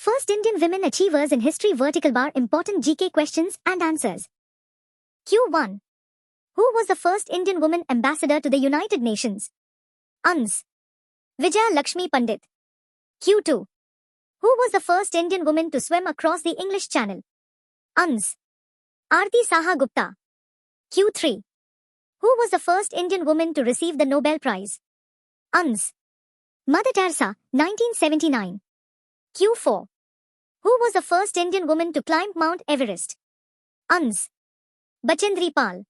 First Indian women achievers in history vertical bar important GK questions and answers. Q1. Who was the first Indian woman ambassador to the United Nations? Ans. Vijaya Lakshmi Pandit. Q2. Who was the first Indian woman to swim across the English Channel? Ans. Aarti Saha Gupta. Q3. Who was the first Indian woman to receive the Nobel Prize? Ans. Mother Teresa, 1979. Q4. Who was the first Indian woman to climb Mount Everest? Ans. Bachendri Pal.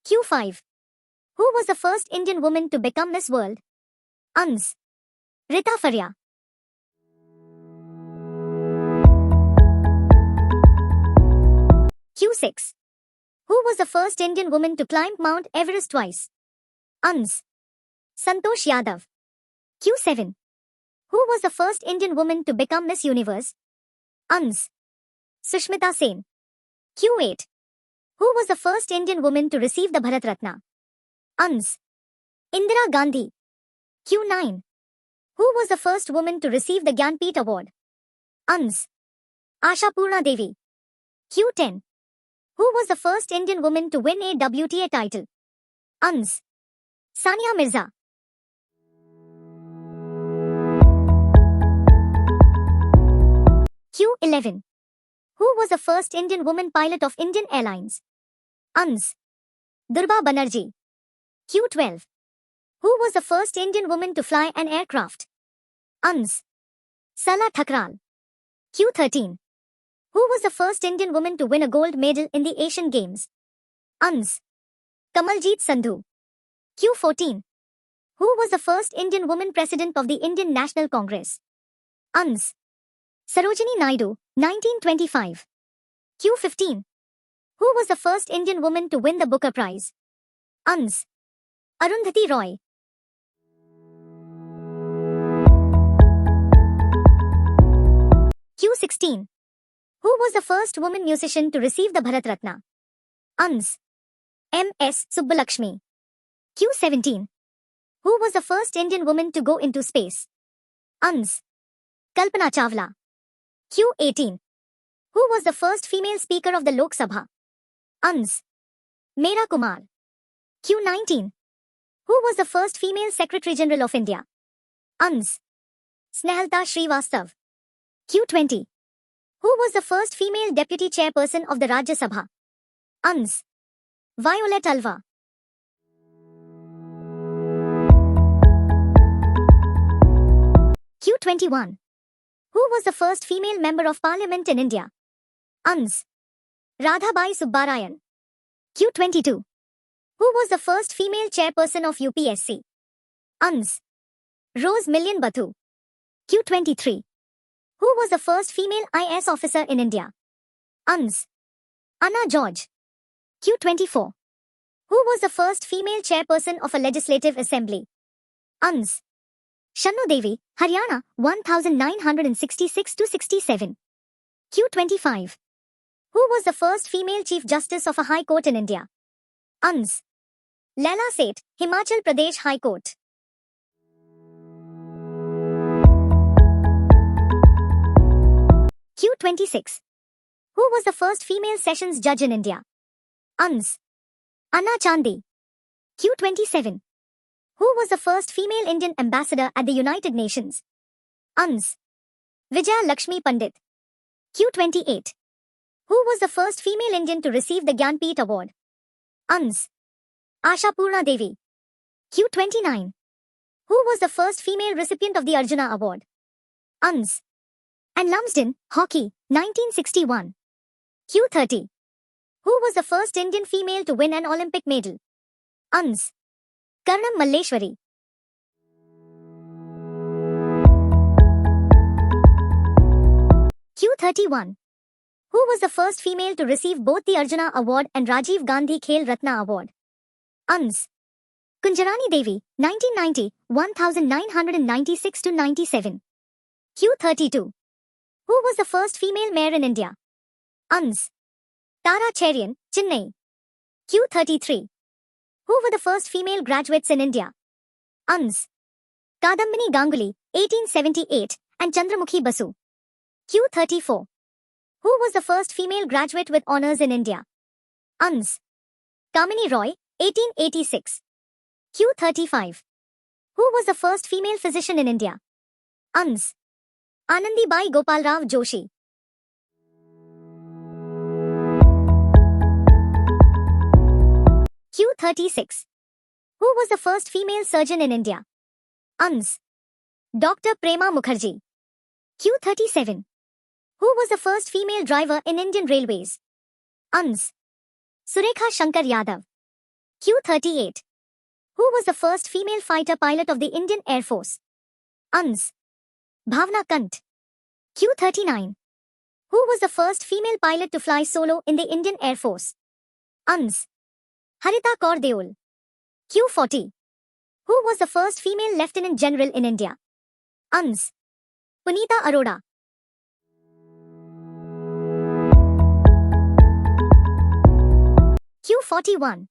Q5. Who was the first Indian woman to become Miss World? Ans. Rita Faria. Q6. Who was the first Indian woman to climb Mount Everest twice? Ans. Santosh Yadav. Q7. Who was the first Indian woman to become Miss Universe? Ans. Sushmita Sen. Q8. Who was the first Indian woman to receive the Bharat Ratna? Ans. Indira Gandhi. Q9. Who was the first woman to receive the Gyanpith Award? Ans. Asha Purna Devi. Q10. Who was the first Indian woman to win a WTA title? Ans. Sania Mirza. Q11. Who was the first Indian woman pilot of Indian Airlines? Ans. Durba Banerjee. Q12. Who was the first Indian woman to fly an aircraft? Ans. Sala Thakral. Q13. Who was the first Indian woman to win a gold medal in the Asian Games? Ans. Kamaljeet Sandhu. Q14. Who was the first Indian woman president of the Indian National Congress? Ans. Sarojini Naidu, 1925. Q15. Who was the first Indian woman to win the Booker Prize? Ans. Arundhati Roy. Q16. Who was the first woman musician to receive the Bharat Ratna? Ans. M.S. Subbalakshmi. Q17. Who was the first Indian woman to go into space? Ans. Kalpana Chawla. Q18. Who was the first female speaker of the Lok Sabha? Ans. Meera Kumar. Q19. Who was the first female Secretary General of India? Ans. Snehalata Srivastav. Q20. Who was the first female Deputy Chairperson of the Rajya Sabha? Ans. Violet Alva. Q21. Who was the first female Member of Parliament in India? Ans. Radhabai Subbarayan. Q22. Who was the first female chairperson of UPSC? Ans. Rose Million Bathu. Q23. Who was the first female IS officer in India? Ans. Anna George. Q24. Who was the first female chairperson of a legislative assembly? Ans. Shannu Devi, Haryana, 1966-67. Q25. Who was the first female Chief Justice of a High Court in India? Ans. Laila Seth, Himachal Pradesh High Court. Q26. Who was the first female Sessions Judge in India? Ans. Anna Chandi. Q27. Who was the first female Indian ambassador at the United Nations? Ans. Vijaya Lakshmi Pandit. Q28. Who was the first female Indian to receive the Gyanpith Award? Ans. Asha Purna Devi. Q29. Who was the first female recipient of the Arjuna Award? Ans. Anne Lumsden, Hockey, 1961. Q30. Who was the first Indian female to win an Olympic medal? Ans. Karnam Malleshwari. Q31. Who was the first female to receive both the Arjuna Award and Rajiv Gandhi Khel Ratna Award? Ans. Kunjarani Devi, 1990, 1996-97. Q32. Who was the first female mayor in India? Ans. Tara Cherian, Chennai. Q33. Who were the first female graduates in India? Ans. Kadambini Ganguly, 1878, and Chandramukhi Basu. Q34. Who was the first female graduate with honors in India? Ans. Kamini Roy, 1886. Q35. Who was the first female physician in India? Ans. Anandibai Gopalrao Joshi. Q36. Who was the first female surgeon in India? Ans. Dr. Prema Mukherjee. Q37. Who was the first female driver in Indian Railways? Ans. Surekha Shankar Yadav. Q38. Who was the first female fighter pilot of the Indian Air Force? Ans. Bhavna Kant. Q39. Who was the first female pilot to fly solo in the Indian Air Force? Ans. Harita Kaur Deol. Q40. Who was the first female lieutenant general in India? Ans. Punita Arora. Q41.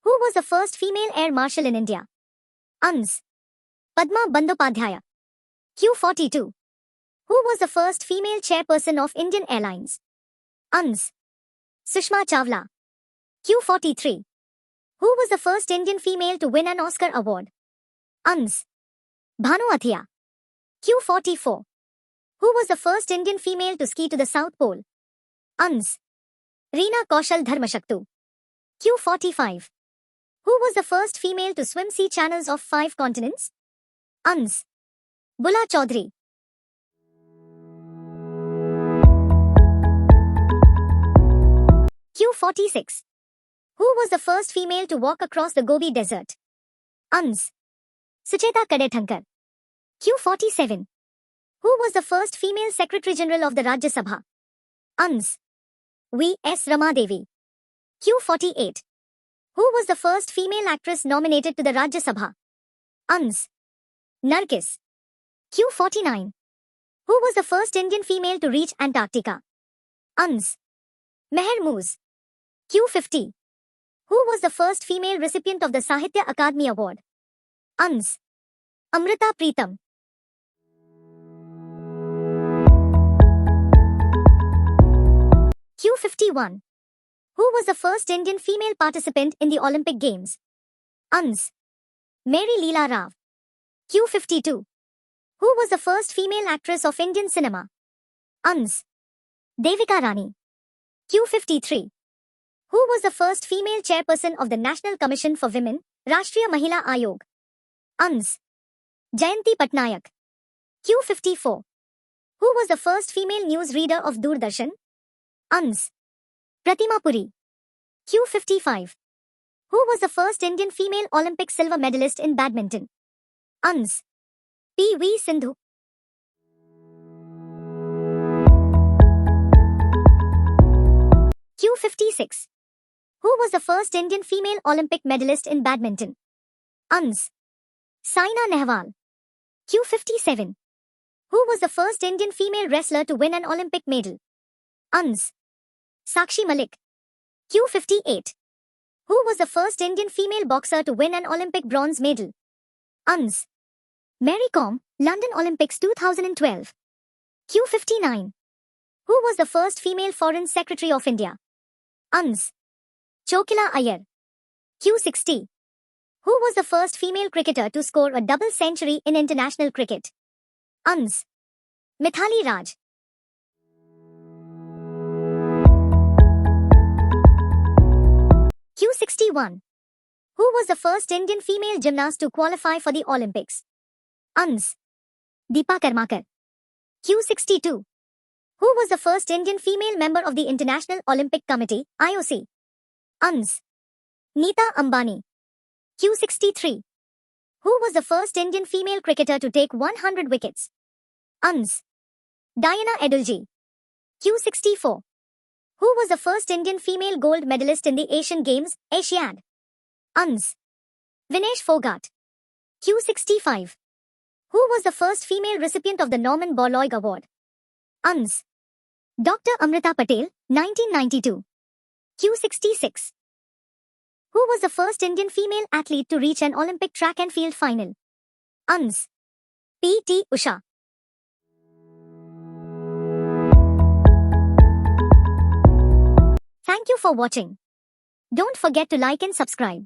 Who was the first female air marshal in India? Ans. Padma Bandyopadhyaya. Q42. Who was the first female chairperson of Indian Airlines? Ans. Sushma Chawla. Q43. Who was the first Indian female to win an Oscar award? Ans. Bhanu Athia. Q44. Who was the first Indian female to ski to the South Pole? Ans. Reena Kaushal Dharmashaktu. Q45. Who was the first female to swim sea channels of 5 continents? Ans. Bula Chaudhary. Q46. Who was the first female to walk across the Gobi Desert? Ans. Sucheta Kadethankar. Q47. Who was the first female Secretary General of the Rajya Sabha? Ans. V.S. Ramadevi. Q48. Who was the first female actress nominated to the Rajya Sabha? Ans. Nargis. Q49. Who was the first Indian female to reach Antarctica? Ans. Meher Moose. Q50. Who was the first female recipient of the Sahitya Akademi Award? Ans. Amrita Pritam. Q51. Who was the first Indian female participant in the Olympic Games? Ans. Mary Leela Rao. Q52. Who was the first female actress of Indian cinema? Ans. Devika Rani. Q53. Who was the first female chairperson of the National Commission for Women, Rashtriya Mahila Ayog? Ans. Jayanti Patnaik. Q54. Who was the first female news reader of Doordarshan? Ans. Pratima Puri. Q55. Who was the first Indian female Olympic silver medalist in badminton? Ans. P.V. Sindhu. Q56. Who was the first Indian female Olympic medalist in badminton? Ans. Saina Nehwal. Q57. Who was the first Indian female wrestler to win an Olympic medal? Ans. Sakshi Malik. Q58. Who was the first Indian female boxer to win an Olympic bronze medal? Ans. Mary Kom, London Olympics 2012. Q59. Who was the first female Foreign Secretary of India? Ans. Chokila Iyer. Q60. Who was the first female cricketer to score a double century in international cricket? Ans. Mithali Raj. Q61. Who was the first Indian female gymnast to qualify for the Olympics? Ans. Deepa Karmakar. Q62. Who was the first Indian female member of the International Olympic Committee, IOC? Ans. Neeta Ambani. Q63. Who was the first Indian female cricketer to take 100 wickets? Ans. Diana Edulji. Q64. Who was the first Indian female gold medalist in the Asian Games, Asiad? Ans. Vinesh Fogart. Q65. Who was the first female recipient of the Norman Borlaug Award? Ans. Dr. Amrita Patel, 1992. Q66. Who was the first Indian female athlete to reach an Olympic track and field final? Ans. P.T. Usha. Thank you for watching. Don't forget to like and subscribe.